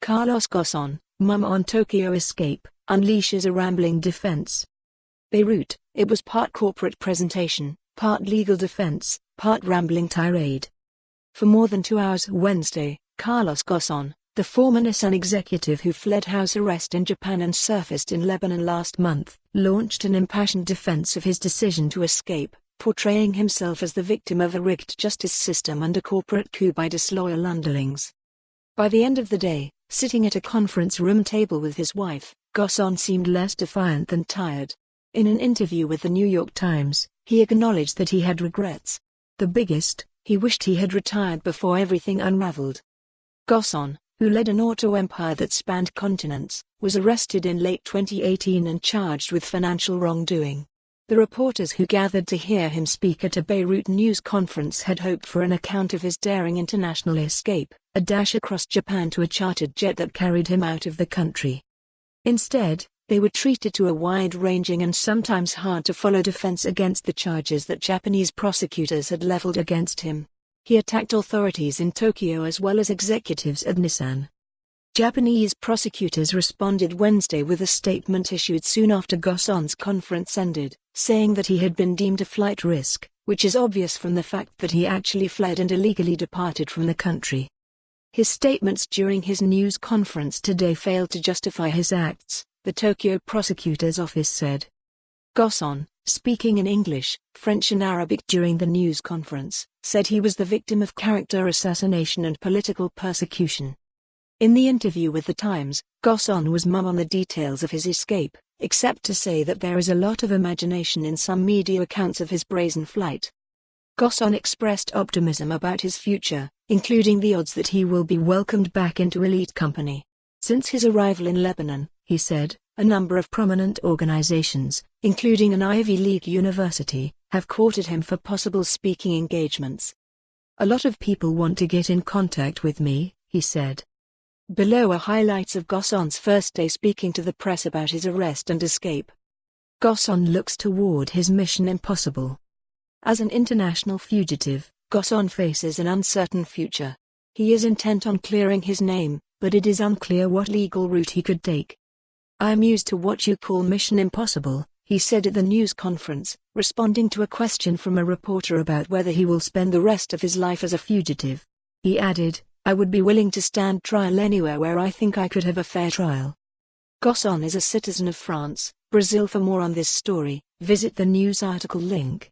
Carlos Ghosn, mum on Tokyo escape, unleashes a rambling defense. Beirut, it was part corporate presentation, part legal defense, part rambling tirade. For more than 2 hours Wednesday, Carlos Ghosn, the former Nissan executive who fled house arrest in Japan and surfaced in Lebanon last month, launched an impassioned defense of his decision to escape, portraying himself as the victim of a rigged justice system under corporate coup by disloyal underlings. By the end of the day, sitting at a conference room table with his wife, Ghosn seemed less defiant than tired. In an interview with the New York Times, he acknowledged that he had regrets. The biggest, he wished he had retired before everything unraveled. Ghosn, who led an auto empire that spanned continents, was arrested in late 2018 and charged with financial wrongdoing. The reporters who gathered to hear him speak at a Beirut news conference had hoped for an account of his daring international escape, a dash across Japan to a chartered jet that carried him out of the country. Instead, they were treated to a wide-ranging and sometimes hard-to-follow defense against the charges that Japanese prosecutors had leveled against him. He attacked authorities in Tokyo as well as executives at Nissan. Japanese prosecutors responded Wednesday with a statement issued soon after Ghosn's conference ended, saying that he had been deemed a flight risk, which is obvious from the fact that he actually fled and illegally departed from the country. His statements during his news conference today failed to justify his acts, the Tokyo prosecutor's office said. Ghosn, speaking in English, French and Arabic during the news conference, said he was the victim of character assassination and political persecution. In the interview with The Times, Ghosn was mum on the details of his escape, except to say that there is a lot of imagination in some media accounts of his brazen flight. Ghosn expressed optimism about his future, including the odds that he will be welcomed back into elite company. Since his arrival in Lebanon, he said, a number of prominent organizations, including an Ivy League university, have courted him for possible speaking engagements. A lot of people want to get in contact with me, he said. Below are highlights of Ghosn's first day speaking to the press about his arrest and escape. Ghosn looks toward his mission impossible. As an international fugitive, Ghosn faces an uncertain future. He is intent on clearing his name, but it is unclear what legal route he could take. I am used to what you call mission impossible, he said at the news conference, responding to a question from a reporter about whether he will spend the rest of his life as a fugitive. He added, I would be willing to stand trial anywhere where I think I could have a fair trial. Ghosn is a citizen of France, Brazil. For more on this story, visit the news article link.